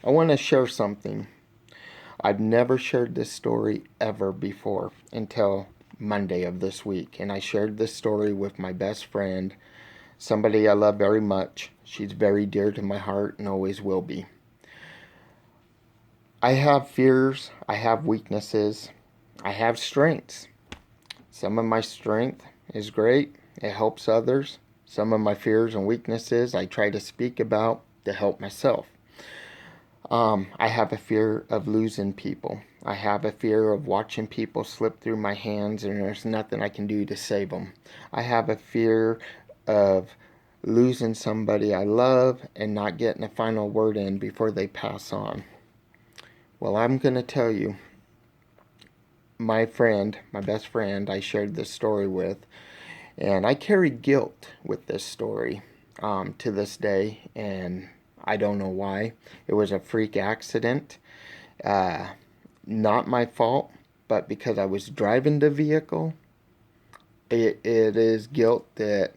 I want to share something. I've never shared this story ever before until Monday of this week. And I shared this story with my best friend, somebody I love very much. She's very dear to my heart and always will be. I have fears, I have weaknesses, I have strengths. Some of my strength is great, it helps others. Some of my fears and weaknesses I try to speak about to help myself. I have a fear of losing people. I have a fear of watching people slip through my hands and there's nothing I can do to save them. I have a fear of losing somebody I love and not getting a final word in before they pass on. Well, I'm going to tell you, my friend, my best friend, I shared this story with, and I carry guilt with this story to this day, and I don't know why. It was a freak accident. Not my fault, but because I was driving the vehicle, it is guilt that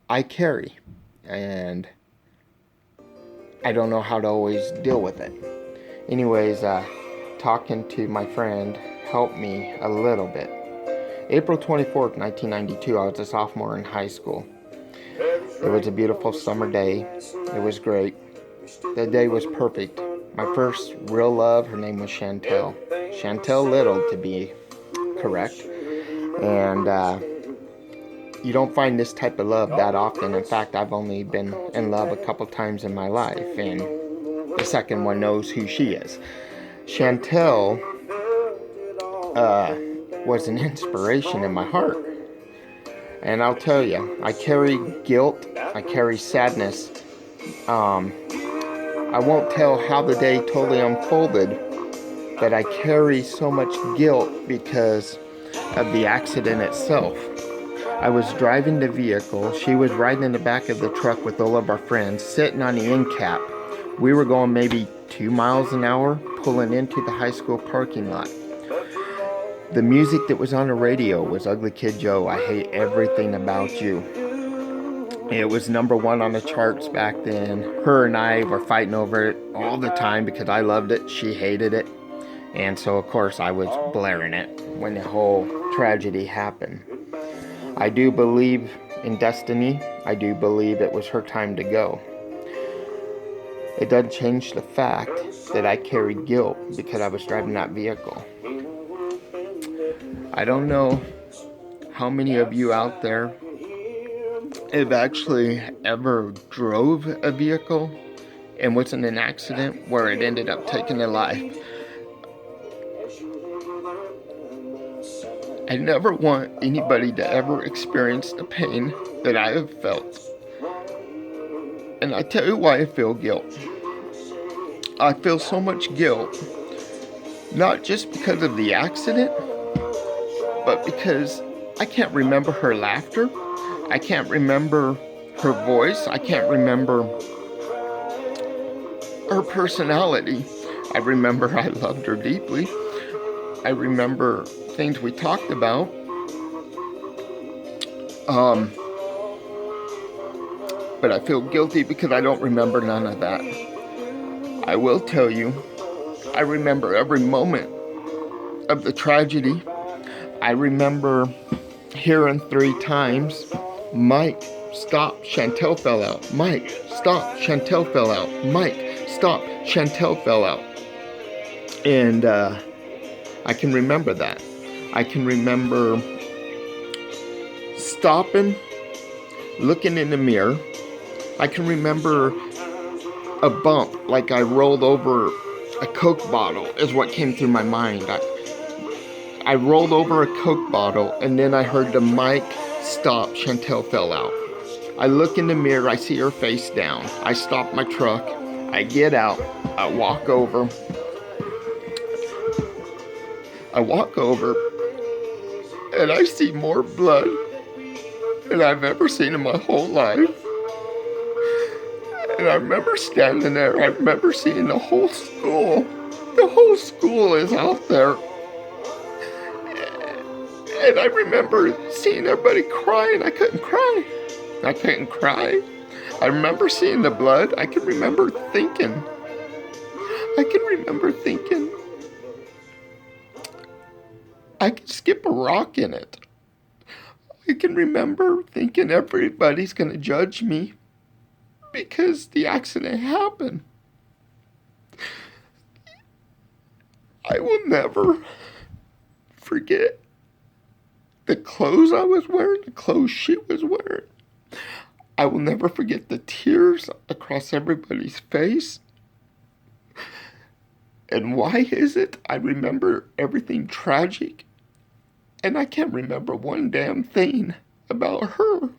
I carry, and I don't know how to always deal with it. Anyways, talking to my friend helped me a little bit. April 24th, 1992, I was a sophomore in high school. It was a beautiful summer day. It was great. The day was perfect. My first real love, her name was Chantel. Chantel Little, to be correct. And you don't find this type of love that often. In fact, I've only been in love a couple times in my life. And the second one knows who she is. Chantel was an inspiration in my heart. And I'll tell you, I carry guilt, I carry sadness. I won't tell how the day totally unfolded, but I carry so much guilt because of the accident itself. I was driving the vehicle. She was riding in the back of the truck with all of our friends, sitting on the end cap. We were going maybe 2 miles an hour, pulling into the high school parking lot. The music that was on the radio was Ugly Kid Joe, I Hate Everything About You. It was #1 on the charts back then. Her and I were fighting over it all the time because I loved it, she hated it. And so, of course, I was blaring it when the whole tragedy happened. I do believe in destiny. I do believe it was her time to go. It doesn't change the fact that I carried guilt because I was driving that vehicle. I don't know how many of you out there have actually ever drove a vehicle and was in an accident where it ended up taking a life. I never want anybody to ever experience the pain that I have felt. And I tell you why I feel guilt. I feel so much guilt, not just because of the accident, but because I can't remember her laughter. I can't remember her voice. I can't remember her personality. I remember I loved her deeply. I remember things we talked about. But I feel guilty because I don't remember none of that. I will tell you, I remember every moment of the tragedy. I remember hearing 3 times, Mike, stop, Chantel fell out. Mike, stop, Chantel fell out. Mike, stop, Chantel fell out. And I can remember that. I can remember stopping, looking in the mirror. I can remember a bump, like I rolled over a Coke bottle, is what came through my mind. I rolled over a Coke bottle, and then I heard the mic stop, Chantel fell out. I look in the mirror, I see her face down. I stop my truck, I get out, I walk over, and I see more blood than I've ever seen in my whole life. And I remember standing there, I remember seeing the whole school. The whole school is out there. And I remember seeing everybody crying. I couldn't cry. I remember seeing the blood. I can remember thinking, I can remember thinking, I could skip a rock in it. I can remember thinking everybody's going to judge me because the accident happened. I will never forget the clothes I was wearing, the clothes she was wearing. I will never forget the tears across everybody's face. And why is it I remember everything tragic and I can't remember one damn thing about her?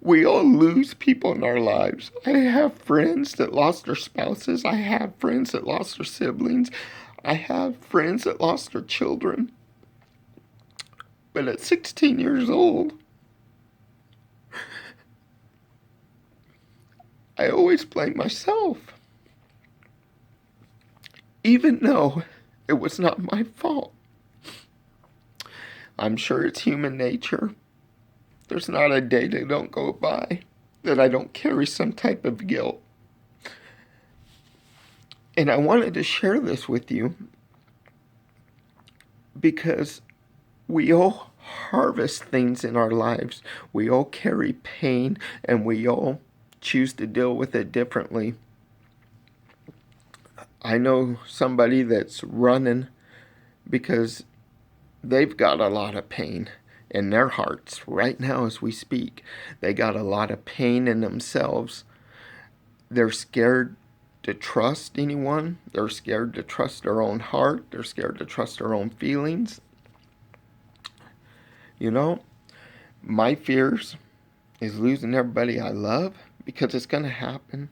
We all lose people in our lives. I have friends that lost their spouses. I have friends that lost their siblings. I have friends that lost their children. But at 16 years old, I always blame myself. Even though it was not my fault. I'm sure it's human nature. There's not a day that don't go by that I don't carry some type of guilt. And I wanted to share this with you because we all harvest things in our lives. We all carry pain and we all choose to deal with it differently. I know somebody that's running because they've got a lot of pain in their hearts right now as we speak. They got a lot of pain in themselves. They're scared to trust anyone. They're scared to trust their own heart. They're scared to trust their own feelings. You know, my fears is losing everybody I love because it's going to happen.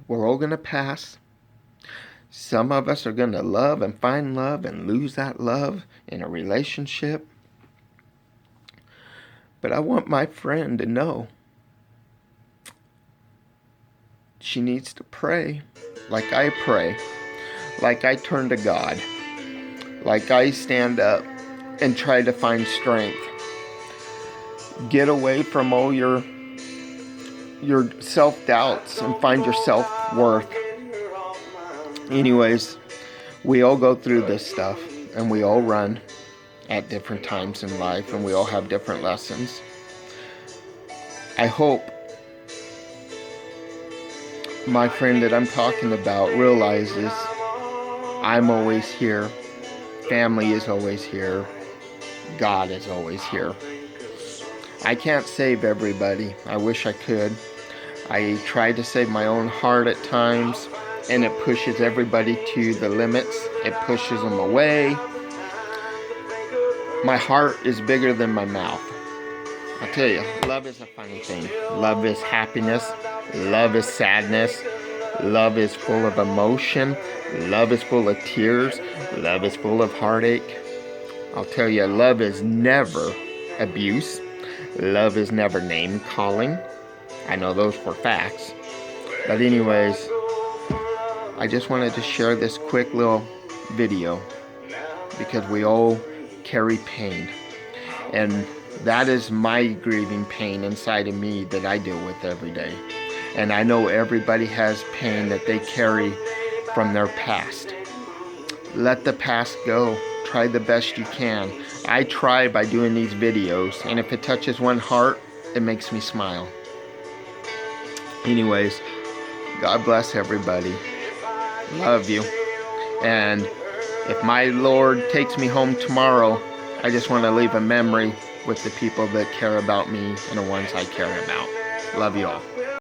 We're all going to pass. Some of us are going to love and find love and lose that love in a relationship. But I want my friend to know she needs to pray like I pray, like I turn to God, like I stand up and try to find strength. Get away from all your self-doubts and find your self-worth. Anyways, we all go through this stuff and we all run at different times in life, and we all have different lessons. I hope my friend that I'm talking about realizes I'm always here, family is always here, God is always here. I can't save everybody. I wish I could. I try to save my own heart at times, and it pushes everybody to the limits. It pushes them away. My heart is bigger than my mouth. I tell you, love is a funny thing. Love is happiness. Love is sadness. Love is full of emotion. Love is full of tears. Love is full of heartache. I'll tell you, love is never abuse. Love is never name calling. I know those for facts. But anyways, I just wanted to share this quick little video because we all carry pain, and that is my grieving pain inside of me that I deal with every day. And I know everybody has pain that they carry from their past. Let the past go. Try the best you can. I try by doing these videos, and if it touches one heart, it makes me smile. Anyways, God bless everybody. Love you. And if my Lord takes me home tomorrow, I just want to leave a memory with the people that care about me and the ones I care about. Love you all.